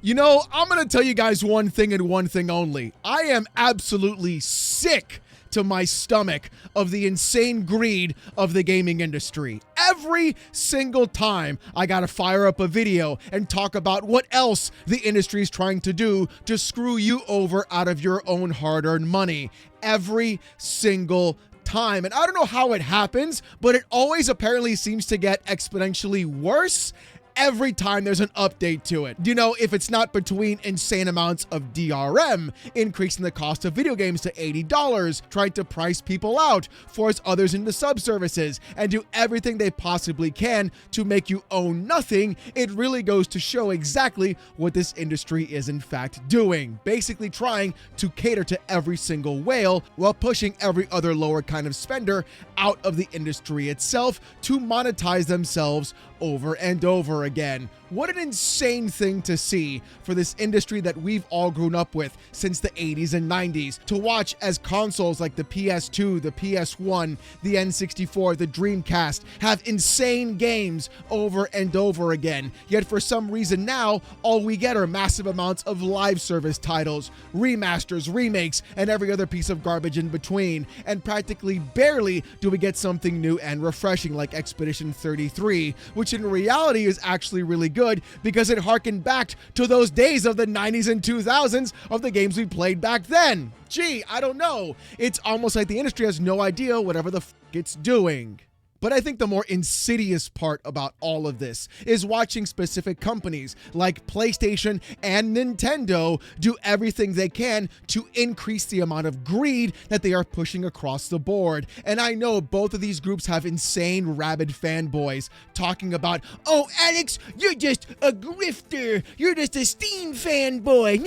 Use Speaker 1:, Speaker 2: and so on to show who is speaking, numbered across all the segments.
Speaker 1: You know, I'm going to tell you guys one thing and one thing only. I am absolutely sick to my stomach of the insane greed of the gaming industry. Every single time I gotta fire up a video and talk about what else the industry is trying to do to screw you over out of your own hard-earned money. Every single time. And I don't know how it happens, but it always apparently seems to get exponentially worse every time there's an update to it. You know, if it's not between insane amounts of DRM, increasing the cost of video games to $80, trying to price people out, force others into subservices, and do everything they possibly can to make you own nothing, it really goes to show exactly what this industry is in fact doing. Basically trying to cater to every single whale while pushing every other lower kind of spender out of the industry itself to monetize themselves over and over again. What an insane thing to see for this industry that we've all grown up with since the 80s and 90s, to watch as consoles like the PS2, the PS1, the N64, the Dreamcast have insane games over and over again. Yet for some reason now, all we get are massive amounts of live service titles, remasters, remakes, and every other piece of garbage in between. And practically barely do we get something new and refreshing like Expedition 33, which in reality is actually really good because it harkened back to those days of the 90s and 2000s of the games we played back then. Gee, I don't know. It's almost like the industry has no idea whatever the f it's doing. But I think the more insidious part about all of this is watching specific companies like PlayStation and Nintendo do everything they can to increase the amount of greed that they are pushing across the board. And I know both of these groups have insane rabid fanboys talking about, "Oh, Alex, you're just a grifter. You're just a Steam fanboy.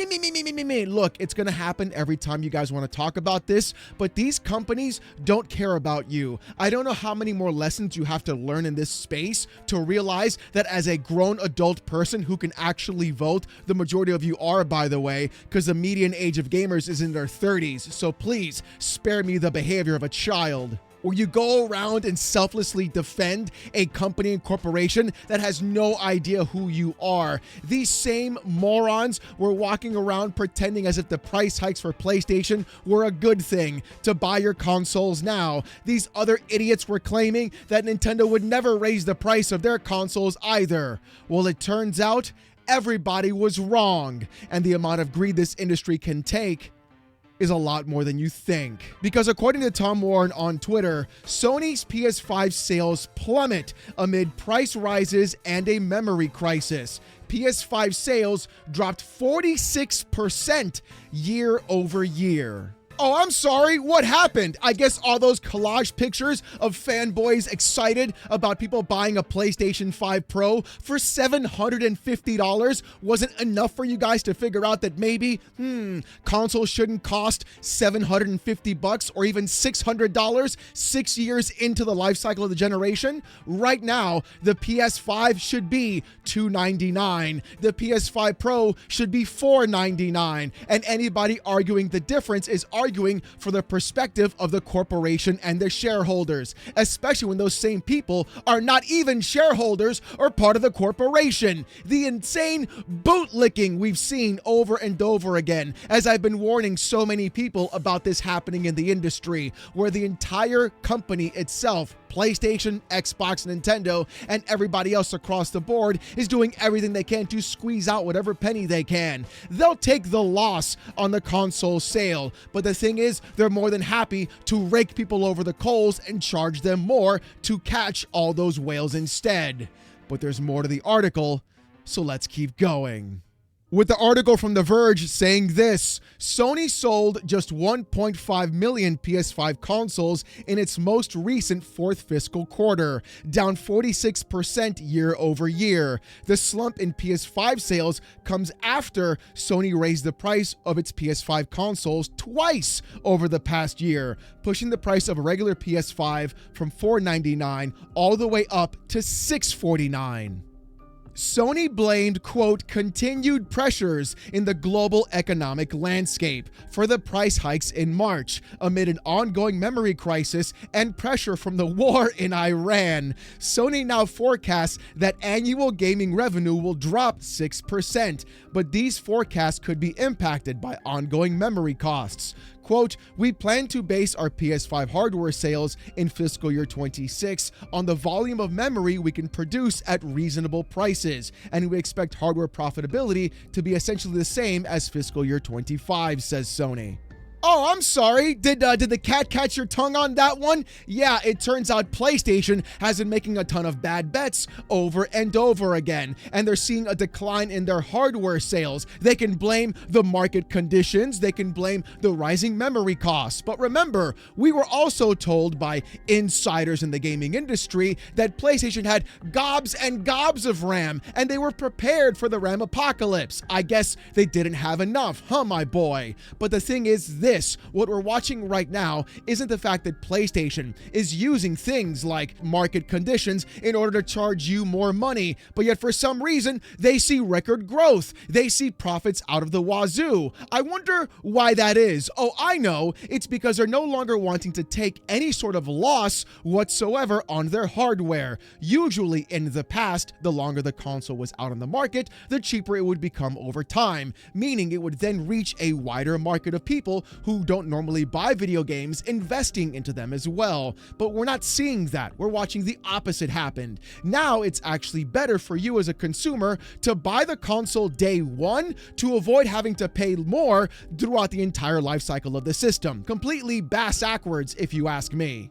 Speaker 1: Look, it's going to happen every time you guys want to talk about this, but these companies don't care about you. I don't know how many more lessons you have to learn in this space to realize that as a grown adult person who can actually vote, the majority of you are, by the way, because the median age of gamers is in their 30s, so please spare me the behavior of a child. Where you go around and selflessly defend a company and corporation that has no idea who you are. These same morons were walking around pretending as if the price hikes for PlayStation were a good thing to buy your consoles now. These other idiots were claiming that Nintendo would never raise the price of their consoles either. Well, it turns out everybody was wrong, and the amount of greed this industry can take is a lot more than you think. Because according to Tom Warren on Twitter, Sony's PS5 sales plummet amid price rises and a memory crisis. PS5 sales dropped 46% year over year. Oh, I'm sorry, what happened? I guess all those collage pictures of fanboys excited about people buying a PlayStation 5 Pro for $750 wasn't enough for you guys to figure out that maybe, consoles shouldn't cost $750 or even $600 6 years into the life cycle of the generation? Right now, the PS5 should be $299. The PS5 Pro should be $499. And anybody arguing the difference is arguing for the perspective of the corporation and the shareholders, especially when those same people are not even shareholders or part of the corporation. The insane bootlicking we've seen over and over again, as I've been warning so many people about this happening in the industry, where the entire company itself, PlayStation, Xbox, Nintendo, and everybody else across the board is doing everything they can to squeeze out whatever penny they can. They'll take the loss on the console sale, but the thing is, they're more than happy to rake people over the coals and charge them more to catch all those whales instead. But there's more to the article, so let's keep going. With the article from The Verge saying this: Sony sold just 1.5 million PS5 consoles in its most recent fourth fiscal quarter, down 46% year over year. The slump in PS5 sales comes after Sony raised the price of its PS5 consoles twice over the past year, pushing the price of a regular PS5 from $499 all the way up to $649. Sony blamed, quote, continued pressures in the global economic landscape for the price hikes in March, amid an ongoing memory crisis and pressure from the war in Iran. Sony now forecasts that annual gaming revenue will drop 6%, but these forecasts could be impacted by ongoing memory costs. Quote, we plan to base our PS5 hardware sales in fiscal year 26 on the volume of memory we can produce at reasonable prices, and we expect hardware profitability to be essentially the same as fiscal year 25, says Sony. Oh, I'm sorry. Did the cat catch your tongue on that one? Yeah, it turns out PlayStation has been making a ton of bad bets over and over again, and they're seeing a decline in their hardware sales. They can blame the market conditions, they can blame the rising memory costs. But remember, we were also told by insiders in the gaming industry that PlayStation had gobs and gobs of RAM, and they were prepared for the RAM apocalypse. I guess they didn't have enough, huh, my boy? But the thing is this. What we're watching right now isn't the fact that PlayStation is using things like market conditions in order to charge you more money, but yet for some reason they see record growth. They see profits out of the wazoo. I wonder why that is. Oh, I know. It's because they're no longer wanting to take any sort of loss whatsoever on their hardware. Usually in the past, the longer the console was out on the market, the cheaper it would become over time, meaning it would then reach a wider market of people who don't normally buy video games, investing into them as well. But we're not seeing that. We're watching the opposite happen. Now it's actually better for you as a consumer to buy the console day one to avoid having to pay more throughout the entire life cycle of the system. Completely bass-ackwards, if you ask me.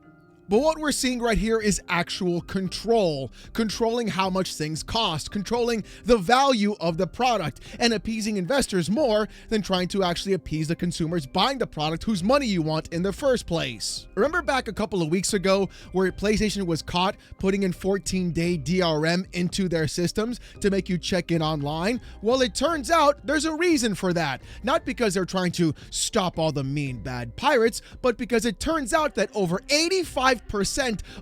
Speaker 1: But what we're seeing right here is actual control, controlling how much things cost, controlling the value of the product, and appeasing investors more than trying to actually appease the consumers buying the product whose money you want in the first place. Remember back a couple of weeks ago where PlayStation was caught putting in 14-day DRM into their systems to make you check in online? Well, it turns out there's a reason for that. Not because they're trying to stop all the mean, bad pirates, but because it turns out that over 85%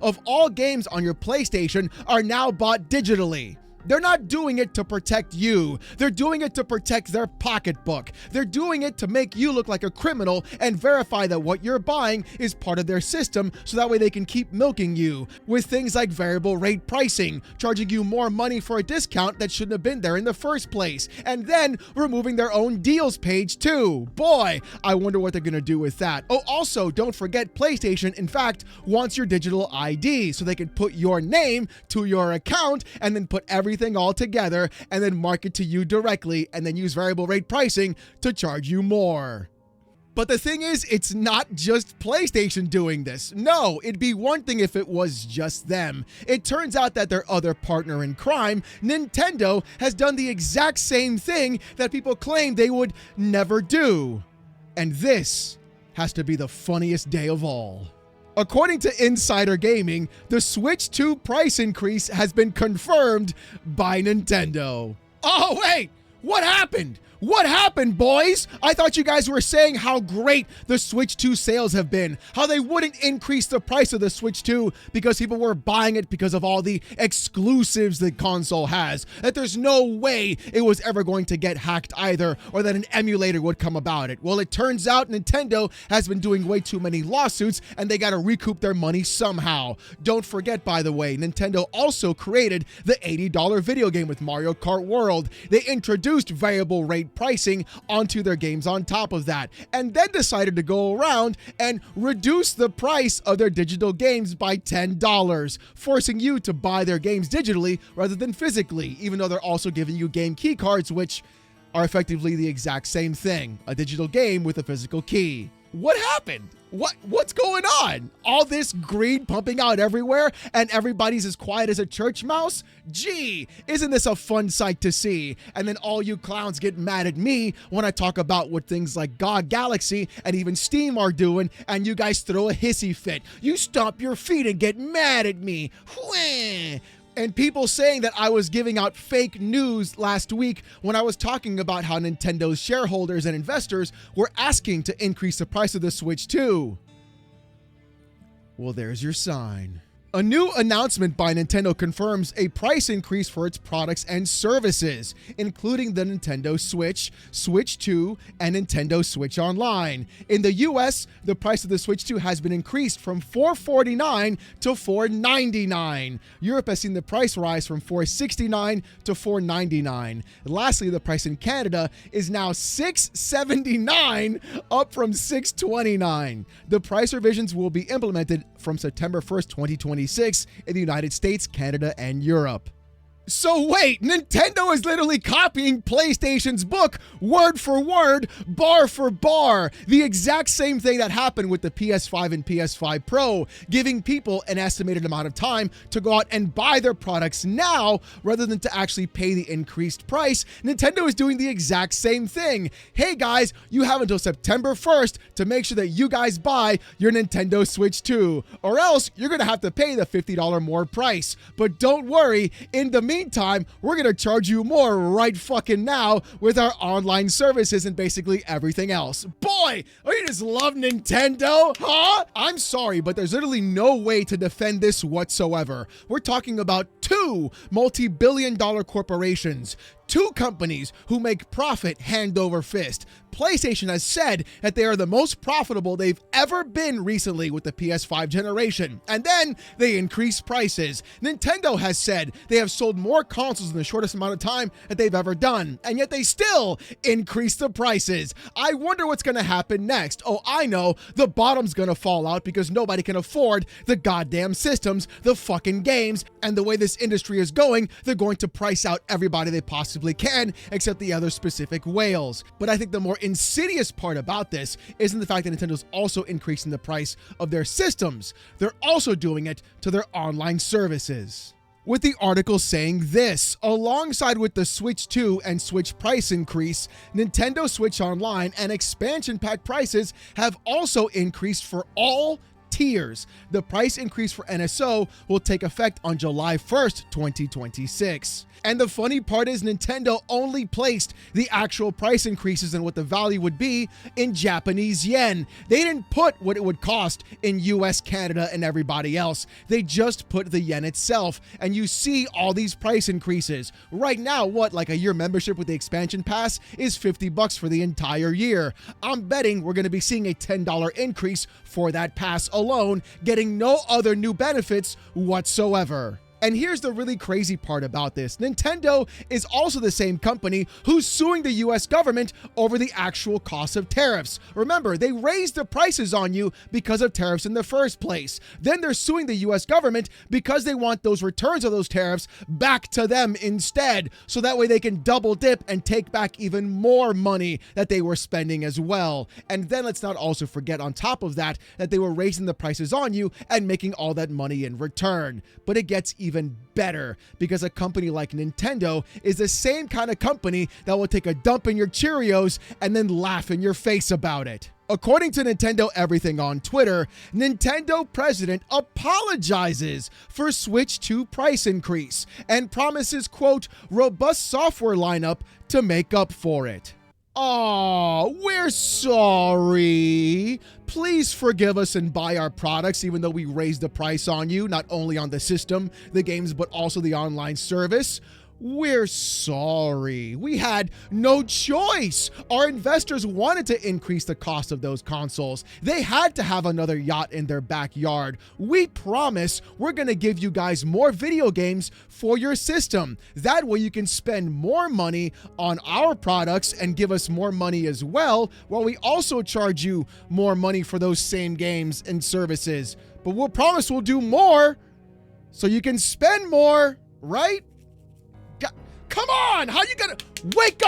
Speaker 1: of all games on your PlayStation are now bought digitally. They're not doing it to protect you. They're doing it to protect their pocketbook. They're doing it to make you look like a criminal and verify that what you're buying is part of their system, so that way they can keep milking you with things like variable rate pricing, charging you more money for a discount that shouldn't have been there in the first place, and then removing their own deals page too. Boy, I wonder what they're gonna do with that. Oh, also, don't forget PlayStation, in fact, wants your digital ID so they can put your name to your account and then put everything all together and then market to you directly and then use variable rate pricing to charge you more. But the thing is, it's not just PlayStation doing this. No, it'd be one thing if it was just them. It turns out that their other partner in crime, Nintendo, has done the exact same thing that people claim they would never do. And this has to be the funniest day of all. According to Insider Gaming, the Switch 2 price increase has been confirmed by Nintendo. Oh, wait! What happened? What happened, boys? I thought you guys were saying how great the Switch 2 sales have been, how they wouldn't increase the price of the Switch 2 because people were buying it because of all the exclusives the console has, that there's no way it was ever going to get hacked either, or that an emulator would come about it. Well, it turns out Nintendo has been doing way too many lawsuits, and they gotta recoup their money somehow. Don't forget, by the way, Nintendo also created the $80 video game with Mario Kart World. They introduced variable rate pricing onto their games on top of that, and then decided to go around and reduce the price of their digital games by $10, forcing you to buy their games digitally rather than physically, even though they're also giving you game key cards, which are effectively the exact same thing, a digital game with a physical key. What happened? What's going on? All this greed pumping out everywhere and everybody's as quiet as a church mouse? Gee, isn't this a fun sight to see? And then all you clowns get mad at me when I talk about what things like GOG Galaxy and even Steam are doing, and you guys throw a hissy fit. You stomp your feet and get mad at me. Whee! And people saying that I was giving out fake news last week when I was talking about how Nintendo's shareholders and investors were asking to increase the price of the Switch 2. Well, there's your sign. A new announcement by Nintendo confirms a price increase for its products and services, including the Nintendo Switch, Switch 2, and Nintendo Switch Online. In the US, the price of the Switch 2 has been increased from $449 to $499. Europe has seen the price rise from $469 to $499. Lastly, the price in Canada is now $679, up from $629. The price revisions will be implemented from September 1st, 2026 in the United States, Canada, and Europe. So wait, Nintendo is literally copying PlayStation's book word for word, bar for bar. The exact same thing that happened with the PS5 and PS5 Pro, giving people an estimated amount of time to go out and buy their products now rather than to actually pay the increased price. Nintendo is doing the exact same thing. Hey guys, you have until September 1st to make sure that you guys buy your Nintendo Switch 2, or else you're going to have to pay the $50 more price. But don't worry, in the meantime, we're going to charge you more right fucking now with our online services and basically everything else. Boy, don't you just love Nintendo, huh? I'm sorry, but there's literally no way to defend this whatsoever. We're talking about two multi-billion-dollar corporations, two companies who make profit hand over fist. PlayStation has said that they are the most profitable they've ever been recently with the PS5 generation, and then they increase prices. Nintendo has said they have sold more consoles in the shortest amount of time that they've ever done, and yet they still increase the prices. I wonder what's going to happen next. Oh, I know, the bottom's going to fall out because nobody can afford the goddamn systems, the fucking games, and the way this industry is going, they're going to price out everybody they possibly can, except the other specific whales. But I think the more insidious part about this isn't the fact that Nintendo's also increasing the price of their systems. They're also doing it to their online services. With the article saying this, alongside with the Switch 2 and Switch price increase, Nintendo Switch Online and expansion pack prices have also increased for all tiers. The price increase for NSO will take effect on July 1st, 2026. And the funny part is Nintendo only placed the actual price increases and what the value would be in Japanese yen. They didn't put what it would cost in US, Canada, and everybody else. They just put the yen itself. And you see all these price increases. Right now, like a year membership with the expansion pass is $50 for the entire year. I'm betting we're going to be seeing a $10 increase for that pass alone, getting no other new benefits whatsoever. And here's the really crazy part about this. Nintendo is also the same company who's suing the US government over the actual cost of tariffs. Remember, they raised the prices on you because of tariffs in the first place. Then they're suing the US government because they want those returns of those tariffs back to them instead. So that way they can double dip and take back even more money that they were spending as well. And then let's not also forget on top of that, that they were raising the prices on you and making all that money in return. But it gets even better because a company like Nintendo is the same kind of company that will take a dump in your Cheerios and then laugh in your face about it. According to Nintendo Everything on Twitter, Nintendo president apologizes for Switch 2 price increase and promises, quote, robust software lineup to make up for it. Oh, we're sorry. Please forgive us and buy our products even though we raised the price on you, not only on the system, the games, but also the online service. We're sorry. We had no choice. Our investors wanted to increase the cost of those consoles. They had to have another yacht in their backyard. We promise we're going to give you guys more video games for your system. That way you can spend more money on our products and give us more money as well, while we also charge you more money for those same games and services. But we'll promise we'll do more so you can spend more, right? Come on, how you gonna wake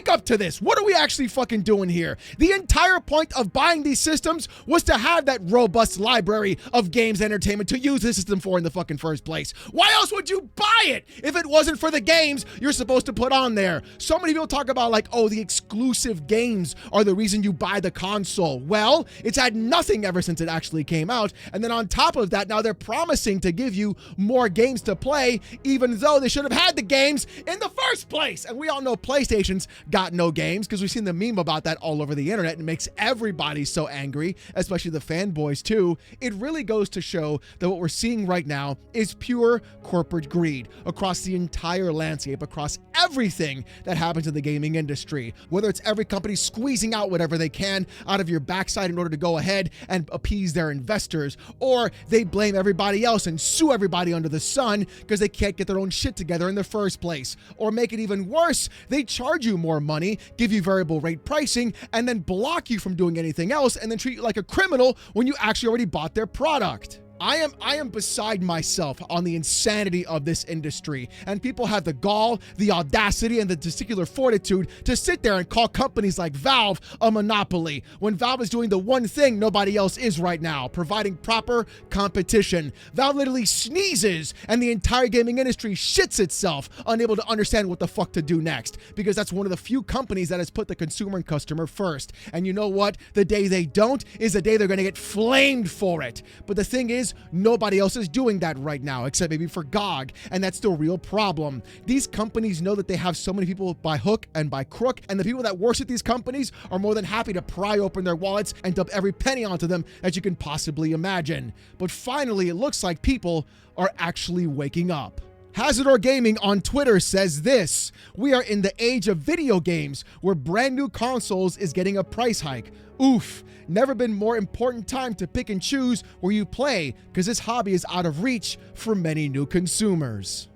Speaker 1: up to this? What are we actually fucking doing here? The entire point of buying these systems was to have that robust library of games and entertainment to use the system for in the fucking first place. Why else would you buy it if it wasn't for the games you're supposed to put on there? So many people talk about like, oh, the exclusive games are the reason you buy the console. Well, it's had nothing ever since it actually came out. And then on top of that, now they're promising to give you more games to play, even though they should have had the games in the first place. And we all know know PlayStation's got no games, because we've seen the meme about that all over the internet, and it makes everybody so angry, especially the fanboys too. It really goes to show that what we're seeing right now is pure corporate greed across the entire landscape, across everything that happens in the gaming industry. Whether it's every company squeezing out whatever they can out of your backside in order to go ahead and appease their investors, or they blame everybody else and sue everybody under the sun because they can't get their own shit together in the first place. Or make it even worse, they charge you more money, give you variable rate pricing, and then block you from doing anything else, and then treat you like a criminal when you actually already bought their product. I am beside myself on the insanity of this industry, and people have the gall, the audacity, and the testicular fortitude to sit there and call companies like Valve a monopoly, when Valve is doing the one thing nobody else is right now, providing proper competition. Valve literally sneezes and the entire gaming industry shits itself, unable to understand what the fuck to do next, because that's one of the few companies that has put the consumer and customer first. And you know what? The day they don't is the day they're going to get flamed for it. But the thing is, nobody else is doing that right now, except maybe for GOG, and that's the real problem. These companies know that they have so many people by hook and by crook, and the people that work at these companies are more than happy to pry open their wallets and dump every penny onto them that you can possibly imagine. But finally, it looks like people are actually waking up. Hazardor Gaming on Twitter says this: "We are in the age of video games where brand new consoles is getting a price hike. Oof, never been more important time to pick and choose where you play, because this hobby is out of reach for many new consumers."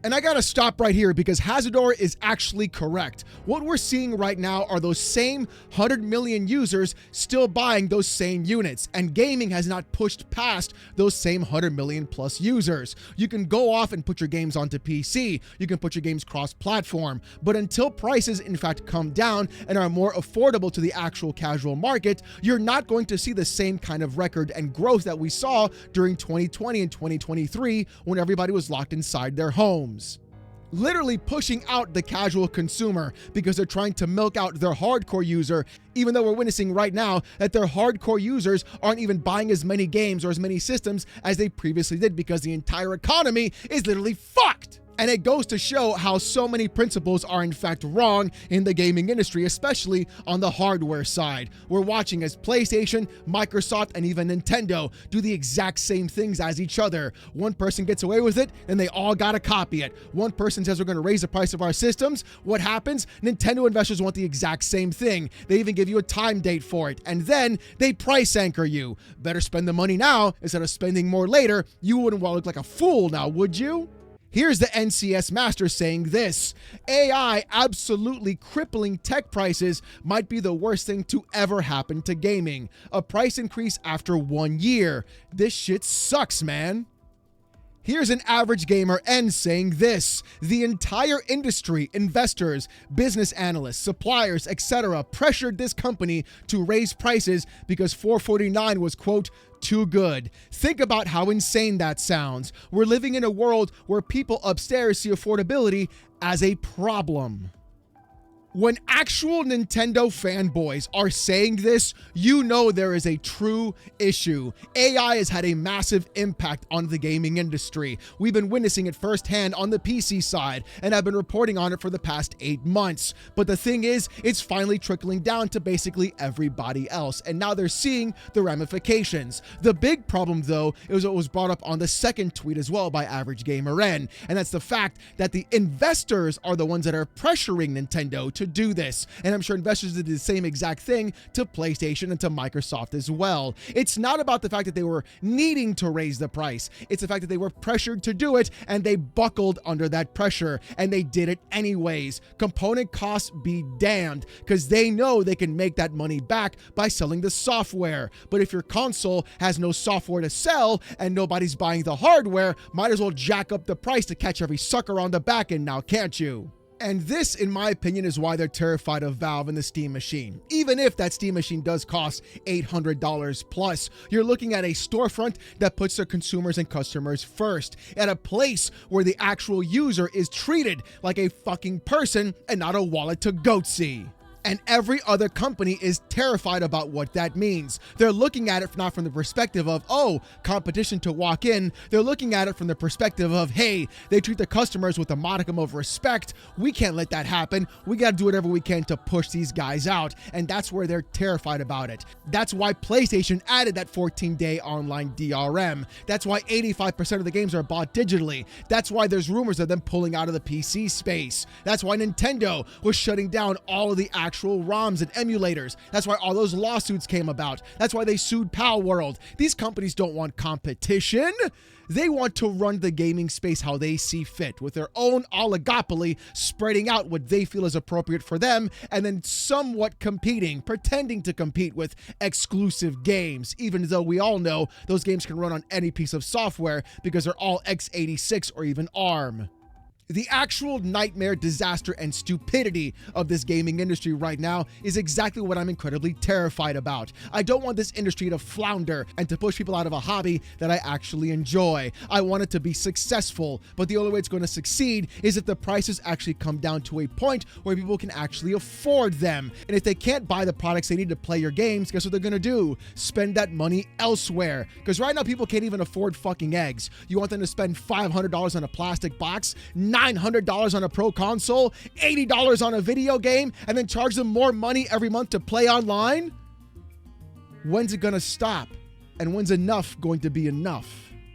Speaker 1: And I gotta stop right here, because Hazardor is actually correct. What we're seeing right now are those same 100 million users still buying those same units, and gaming has not pushed past those same 100 million plus users. You can go off and put your games onto PC, you can put your games cross-platform, but until prices in fact come down and are more affordable to the actual casual market, you're not going to see the same kind of record and growth that we saw during 2020 and 2023 when everybody was locked inside their homes, literally pushing out the casual consumer because they're trying to milk out their hardcore user, even though we're witnessing right now that their hardcore users aren't even buying as many games or as many systems as they previously did, because the entire economy is literally fucked. And it goes to show how so many principles are in fact wrong in the gaming industry, especially on the hardware side. We're watching as PlayStation, Microsoft, and even Nintendo do the exact same things as each other. One person gets away with it, and they all gotta copy it. One person says we're gonna raise the price of our systems. What happens? Nintendo investors want the exact same thing. They even give you a time date for it, and then they price anchor you. Better spend the money now instead of spending more later. You wouldn't want to look like a fool now, would you? Here's the NCS master saying this: "AI absolutely crippling tech prices might be the worst thing to ever happen to gaming. A price increase after 1 year. This shit sucks, man." Here's an average gamer N saying this: "The entire industry, investors, business analysts, suppliers, etc. pressured this company to raise prices because 449 was, quote, too good. Think about how insane that sounds. We're living in a world where people upstairs see affordability as a problem." When actual Nintendo fanboys are saying this, you know there is a true issue. AI has had a massive impact on the gaming industry. We've been witnessing it firsthand on the PC side, and I've been reporting on it for the past 8 months. But the thing is, it's finally trickling down to basically everybody else, and now they're seeing the ramifications. The big problem, though, is what was brought up on the second tweet as well by Average Gamer N, and that's the fact that the investors are the ones that are pressuring Nintendo to do this. And I'm sure investors did the same exact thing to PlayStation and to Microsoft as well. It's not about the fact that they were needing to raise the price. It's the fact that they were pressured to do it, and they buckled under that pressure, and they did it anyways. Component costs be damned, because they know they can make that money back by selling the software. But if your console has no software to sell and nobody's buying the hardware, might as well jack up the price to catch every sucker on the back end now, can't you? And this, in my opinion, is why they're terrified of Valve and the Steam Machine. Even if that Steam Machine does cost $800 plus, you're looking at a storefront that puts their consumers and customers first, at a place where the actual user is treated like a fucking person and not a wallet to goatsy. And every other company is terrified about what that means. They're looking at it not from the perspective of, oh, competition to walk in. They're looking at it from the perspective of, hey, they treat the customers with a modicum of respect. We can't let that happen. We got to do whatever we can to push these guys out. And that's where they're terrified about it. That's why PlayStation added that 14-day online DRM. That's why 85% of the games are bought digitally. That's why there's rumors of them pulling out of the PC space. That's why Nintendo was shutting down all of the actual ROMs and emulators. That's why all those lawsuits came about. That's why they sued Pal World. These companies don't want competition. They want to run the gaming space how they see fit, with their own oligopoly, spreading out what they feel is appropriate for them, and then somewhat competing, pretending to compete with exclusive games, even though we all know those games can run on any piece of software because they're all x86 or even ARM. The actual nightmare, disaster, and stupidity of this gaming industry right now is exactly what I'm incredibly terrified about. I don't want this industry to flounder and to push people out of a hobby that I actually enjoy. I want it to be successful, but the only way it's going to succeed is if the prices actually come down to a point where people can actually afford them. And if they can't buy the products they need to play your games, guess what they're going to do? Spend that money elsewhere. Because right now people can't even afford fucking eggs. You want them to spend $500 on a plastic box, $900 on a pro console, $80 on a video game, and then charge them more money every month to play online? When's it gonna stop? And when's enough going to be enough?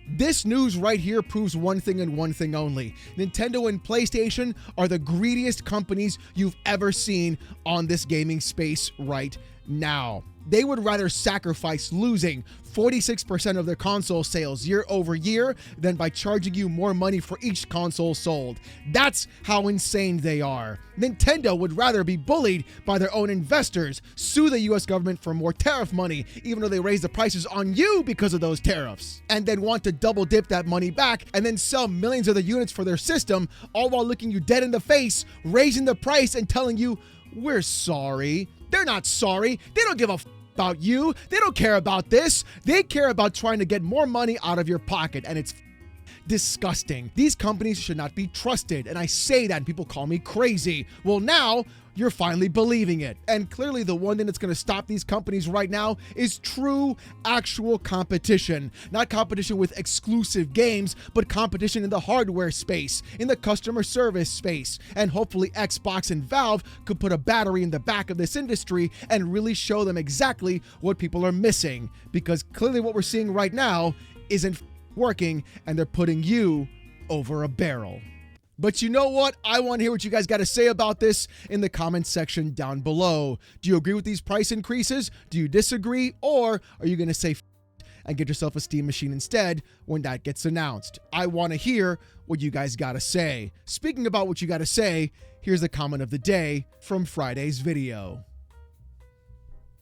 Speaker 1: This news right here proves one thing and one thing only. Nintendo and PlayStation are the greediest companies you've ever seen on this gaming space right now. They would rather sacrifice losing 46% of their console sales year over year than by charging you more money for each console sold. That's how insane they are. Nintendo would rather be bullied by their own investors, sue the US government for more tariff money, even though they raise the prices on you because of those tariffs, and then want to double dip that money back and then sell millions of the units for their system, all while looking you dead in the face, raising the price and telling you, we're sorry. They're not sorry. They don't give a about you. They don't care about this. They care about trying to get more money out of your pocket, and it's disgusting. These companies should not be trusted, and I say that and people call me crazy. Well, now you're finally believing it. And clearly the one thing that's going to stop these companies right now is true, actual competition. Not competition with exclusive games, but competition in the hardware space, in the customer service space. And hopefully Xbox and Valve could put a battery in the back of this industry and really show them exactly what people are missing. Because clearly what we're seeing right now isn't working, and they're putting you over a barrel. But you know what? I want to hear what you guys got to say about this in the comments section down below. Do you agree with these price increases? Do you disagree? Or are you going to say and get yourself a Steam machine instead when that gets announced? I want to hear what you guys got to say. Speaking about what you got to say, here's the comment of the day from Friday's video.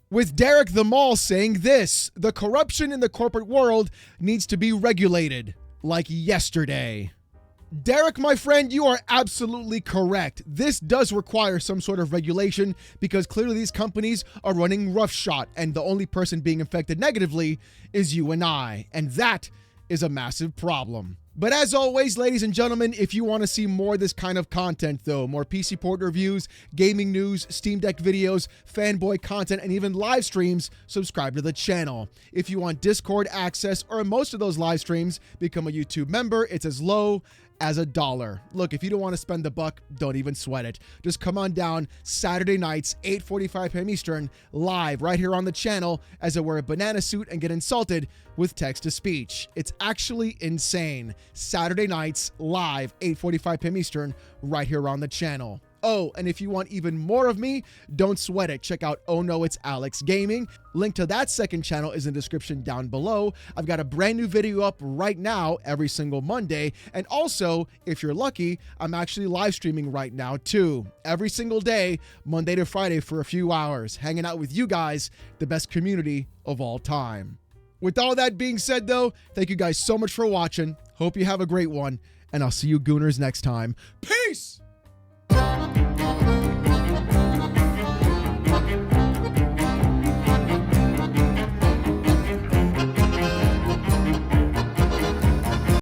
Speaker 1: With Derek the Mall saying this: the corruption in the corporate world needs to be regulated like yesterday. Derek, my friend, you are absolutely correct. This does require some sort of regulation because clearly these companies are running roughshod, and the only person being affected negatively is you and I, and that is a massive problem. But as always, ladies and gentlemen, if you want to see more of this kind of content, though, more PC port reviews, gaming news, Steam Deck videos, fanboy content, and even live streams, subscribe to the channel. If you want Discord access or most of those live streams, become a YouTube member. It's as low as $1. Look, if you don't want to spend the buck, don't even sweat it. Just come on down Saturday nights, 8:45 p.m. Eastern, live right here on the channel as I wear a banana suit and get insulted with text-to-speech. It's actually insane. Saturday nights, live, 8:45 p.m. Eastern, right here on the channel. Oh, and if you want even more of me, don't sweat it. Check out Oh No, It's Alex Gaming. Link to that second channel is in the description down below. I've got a brand new video up right now every single Monday. And also, if you're lucky, I'm actually live streaming right now too. Every single day, Monday to Friday for a few hours, hanging out with you guys, the best community of all time. With all that being said though, thank you guys so much for watching. Hope you have a great one, and I'll see you gooners next time. Peace!